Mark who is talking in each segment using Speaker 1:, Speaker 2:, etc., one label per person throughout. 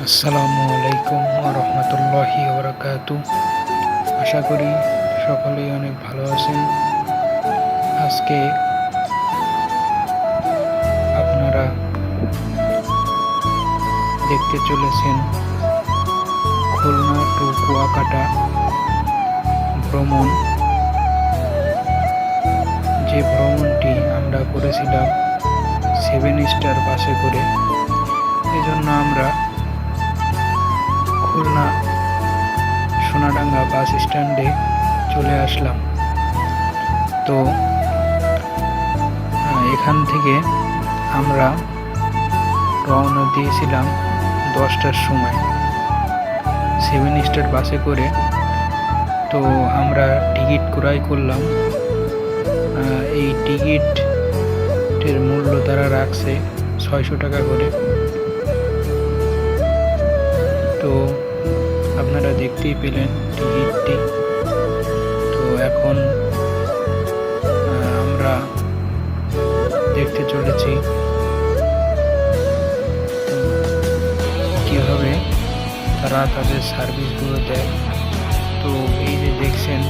Speaker 1: আসসালামু আলাইকুম রহমতুল্লাহি ওবরাকাতু। আশা করি সকলেই অনেক ভালো আছেন। আজকে আপনারা দেখতে চলেছেন খুলনা টু কুয়াকাটা ভ্রমণ। যে ভ্রমণটি আমরা করেছিলাম 7 স্টার বাসে করে, এজন্য আমরা খুলনা সোনাডাঙ্গা বাস স্ট্যান্ডে চলে আসলাম। তো এখান থেকে আমরা রওনা দিয়েছিলাম 10টার সময় 7 স্টার বাসে করে। তো আমরা টিকিট ক্রয় করলাম। এই টিকিটের মূল্য তারা রাখছে 600 টাকা করে। তো আপনারা দেখতেই পেলেন টিকিটটি। তো এখন আমরা দেখতে চলেছি কীভাবে তারা তাদের সার্ভিসগুলো দেয়। তো এই যে দেখছেন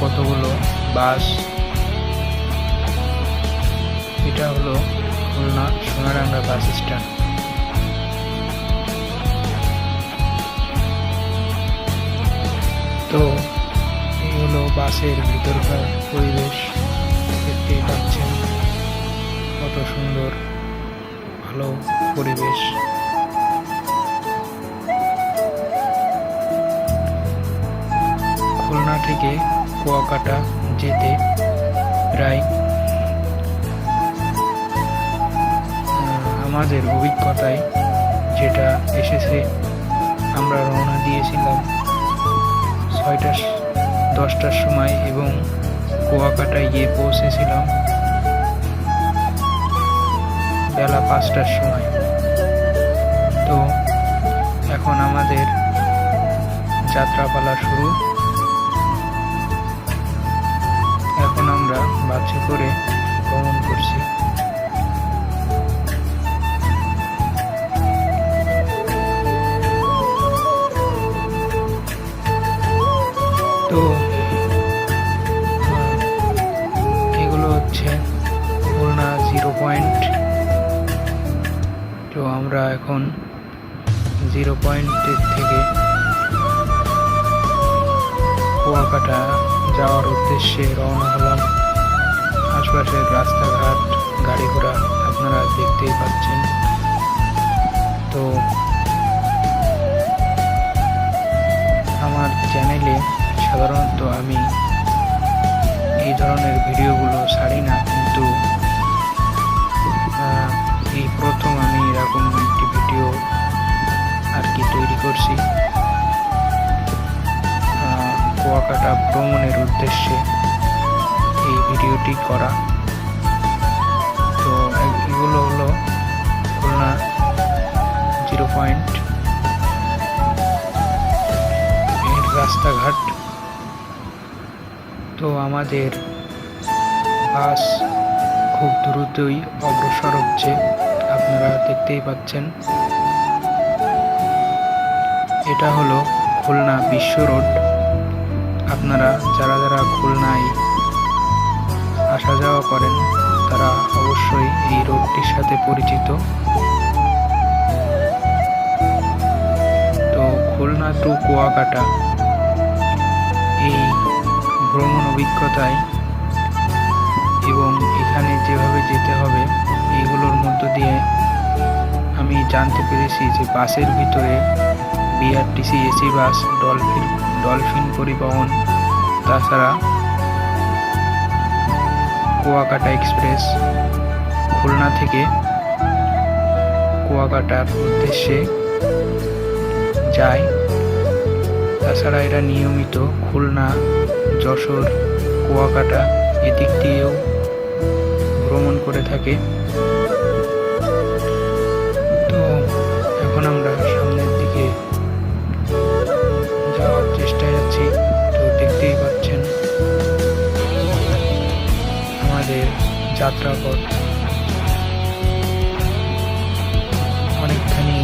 Speaker 1: কতগুলো বাস, এটা হলো খুলনা সোনাডাঙ্গা বাস স্ট্যান্ড। তো এই হলো বাসের ভিতরকার পরিবেশ, দেখতেই পাচ্ছেন কত সুন্দর ভালো পরিবেশ। খুলনা থেকে কুয়াকাটা যেতে প্রায় আমাদের অভিজ্ঞতায় যেটা এসেছে, আমরা রওনা দিয়েছিলাম 10টার সময় এবং কুয়াকাটায় গিয়ে পৌঁছেছিলাম বেলা 5টার সময়। তো এখন আমাদের যাত্রাপালা শুরু। এখন আমরা বাসে করে ভ্রমণ করছি। তো এগুলো হচ্ছে খুলনা 0 পয়েন্ট। তো আমরা এখন 0 পয়েন্টের থেকে কুয়াকাটা যাওয়ার উদ্দেশ্যে রওনা হলাম। আশপাশের রাস্তাঘাট, গাড়ি ঘোড়া আপনারা দেখতেই পাচ্ছেন। তো আমার চ্যানেলে সাধারণত আমি এই ধরনের ভিডিওগুলো ছাড়ি না, কিন্তু এই প্রথম আমি এরকম একটি ভিডিও তৈরি করছি কুয়াকাটা ভ্রমণের উদ্দেশ্যে এই ভিডিওটি করা। তো এগুলো হলো খুলনা 0 পয়েন্ট এর রাস্তাঘাট। তো আমাদের বাস খুব দ্রুতই অগ্রসর হচ্ছে, আপনারা দেখতেই পাচ্ছেন। এটা হলো খুলনা বিশ্ব রোড। আপনারা যারা যারা খুলনায় আসা যাওয়া করেন তারা অবশ্যই এই রোডটির সাথে পরিচিত। তো খুলনা টু কুয়াকাটা এই ভ্রমণ অভিজ্ঞতায় এবং এখানে যেভাবে যেতে হবে এইগুলোর মধ্য দিয়ে আমি জানতে পেরেছি যে বাসের ভিতরে বিআরটিসি এসি বাস, ডলফিন পরিবহন, তাছাড়া কুয়াকাটা এক্সপ্রেস খুলনা থেকে কুয়াকাটার উদ্দেশ্যে যায়। তাছাড়া এরা নিয়মিত খুলনা, যশোর, কুয়াকাটা এদিক দিয়েও ভ্রমণ করে থাকে। তো এখন আমরা সামনের দিকে যাওয়ার চেষ্টায় আছি। তো দেখতেই পাচ্ছেন আমাদের যাত্রাপথ অনেকখানি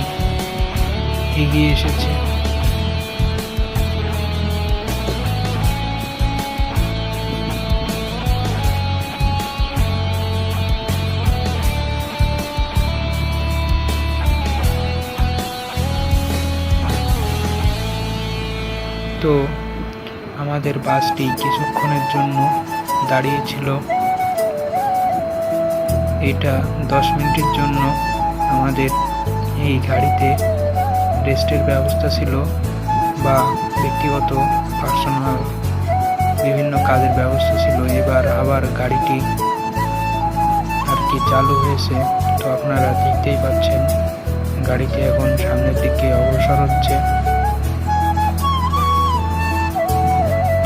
Speaker 1: এগিয়ে এসেছে। তো আমাদের বাসটি কিছুক্ষণের জন্য দাঁড়িয়েছিল। এটা 10 মিনিটের জন্য আমাদের এই গাড়িতে রেস্টের ব্যবস্থা ছিল, বা ব্যক্তিগত পার্সোনাল বিভিন্ন কাজের ব্যবস্থা ছিল। এবার আবার গাড়িটি আর কি চালু হয়েছে। তো আপনারা দেখতেই পাচ্ছেন গাড়িটি এখন সামনের দিকে অগ্রসর হচ্ছে।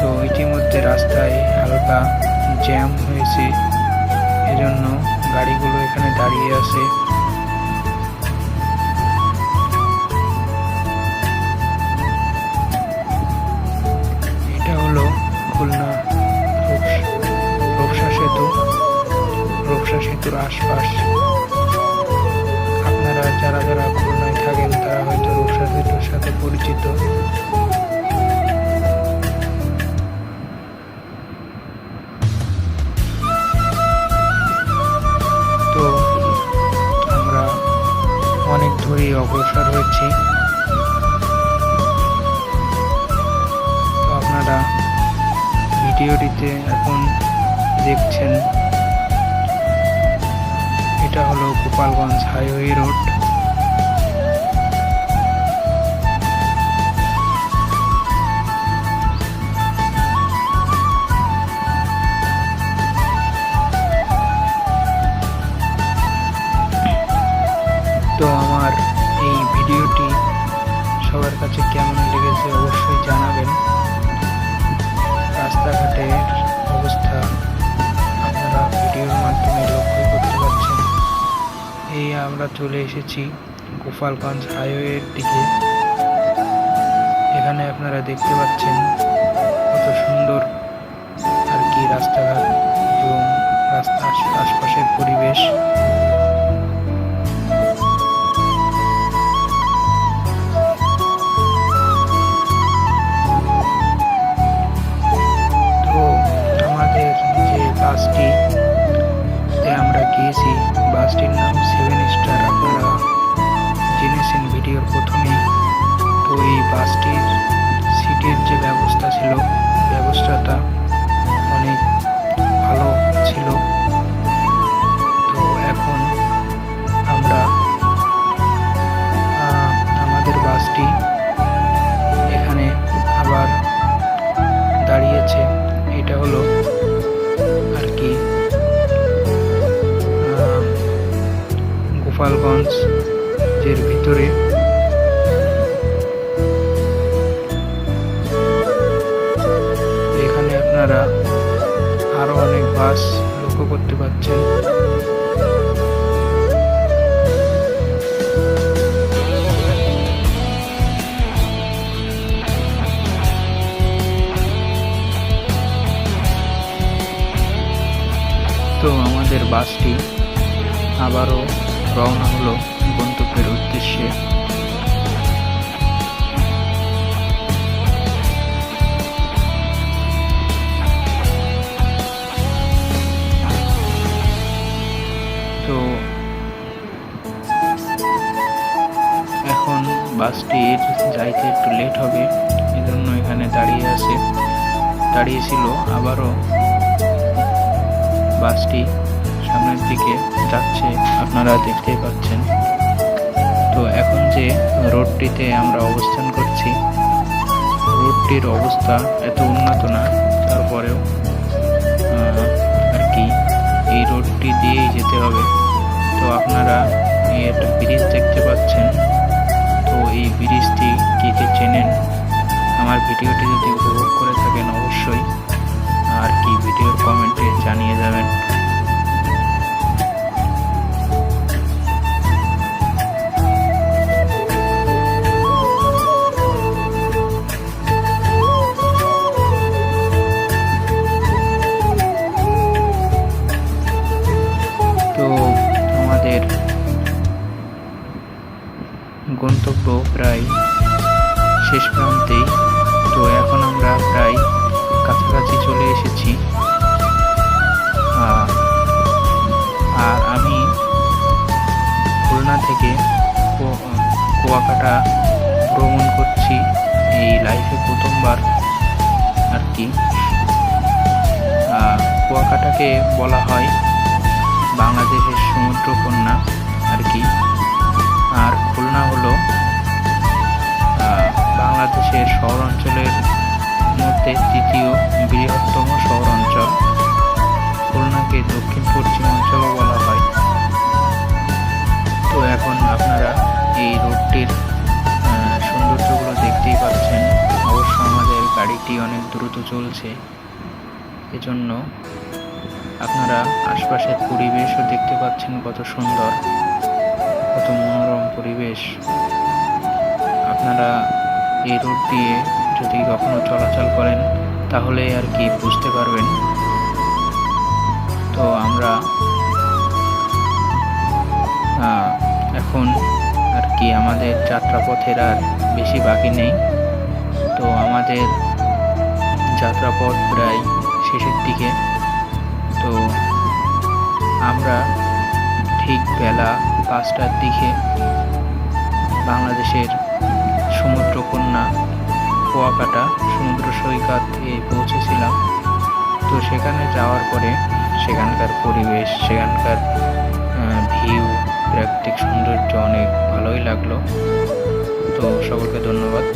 Speaker 1: তো ইতিমধ্যে রাস্তায় হালকা জ্যাম হয়েছে, এজন্য গাড়িগুলো এখানে দাঁড়িয়ে আছে। এটা হলো খুলনা রূপসা সেতু। রূপসা সেতুর আশপাশ আপনারা যারা যারা খুলনায় থাকেন তারা হয়তো রূপসা সেতুর সাথে পরিচিত। তো আমরা অনেক দূরেই অগ্রসর হয়েছি। তো আপনারা ভিডিওটিতে এখন দেখছেন এটা হলো গোপালগঞ্জ হাইওয়ে রোড। তো আমার এই ভিডিওটি সবার কাছে কেমন লেগেছে অবশ্যই জানাবেন। রাস্তাঘাটের অবস্থা আপনারা ভিডিওর মাধ্যমে লক্ষ্য করতে পারছেন। এই আমরা চলে এসেছি গোপালগঞ্জ হাইওয়ের দিকে। এখানে আপনারা দেখতে পাচ্ছেন কত সুন্দর আর কি রাস্তাঘাট এবং রাস্তার আশপাশের পরিবেশ। বাসটিতে আমরা গিয়েছি, বাসটির নাম 7 স্টার, আপনারা জেনেছেন ভিডিওর প্রথমেই। তো এই বাসটির সিটের যে ব্যবস্থা ছিল, ব্যবস্থাটা অনেক ভালো ছিল। তো এখন আমরা আমাদের বাসটি এখানে আবার দাঁড়িয়েছে। এটা হলো আর কি গোপালগঞ্জের ভিতরে। এখানে আপনারা আরো অনেক বাস লক্ষ্য করতে পারছেন। তো আমাদের বাসটি আবারও রওনা হলো গন্তব্যের উদ্দেশ্যে। তো এখন বাসটির যাইতে একটু লেট হবে, এজন্য এখানে দাঁড়িয়েছিল। আবারও বাসটি সামনের দিকে যাচ্ছে, আপনারা দেখতেই পাচ্ছেন। তো এখন যে রোডটিতে আমরা অবস্থান করছি, রোডটির অবস্থা এত উন্নত না, তারপরেও আর কি এই রোডটি দিয়েই যেতে হবে। তো আপনারা একটা ব্রিজ দেখতে পাচ্ছেন। তো এই ব্রিজটি কে কে চেনেন, আমার ভিডিওটি যদি উপভোগ করে থাকেন অবশ্যই আর কি ভিডিওর কমেন্টে জানিয়ে যাবেন। গন্তব্য দেখবো প্রায় শেষ প্রান্তেই। তো এখন আমরা প্রায় কাছাকাছি চলে এসেছি। আর আমি খুলনা থেকে কুয়াকাটা ভ্রমণ করছি এই লাইফে প্রথমবার আর কি। কুয়াকাটাকে বলা হয় বাংলাদেশের সমুদ্রকন্যা আর কি। আর খুলনা হলো বাংলাদেশের শহর অঞ্চলের মধ্যে তৃতীয় বৃহত্তম শহর অঞ্চল। খুলনাকে দক্ষিণ পশ্চিম অঞ্চলও বলা হয়। তো এখন আপনারা এই রোডটির সৌন্দর্যগুলো দেখতেই পাচ্ছেন। অবশ্য আমাদের গাড়িটি অনেক দ্রুত চলছে, এজন্য আপনারা আশপাশের পরিবেশও দেখতে পাচ্ছেন কত সুন্দর, কত মনোরম পরিবেশ। আপনারা এই রোড দিয়ে যদি কখনো চলাচল করেন তাহলে আর কি বুঝতে পারবেন। তো আমরা এখন আর কি আমাদের যাত্রাপথের আর বেশি বাকি নেই। তো আমাদের যাত্রাপথ প্রায় শেষের দিকে। তো আমরা ঠিক বেলা 5টার দিকে বাংলাদেশের সমুদ্রকন্যা কুয়াকাটা সমুদ্র সৈকতে পৌঁছেছিলাম। তো সেখানে যাওয়ার পরে সেখানকার পরিবেশ, সেখানকার ভিউ, প্রাকৃতিক সৌন্দর্য অনেক ভালোই লাগলো। তো সকলকে ধন্যবাদ।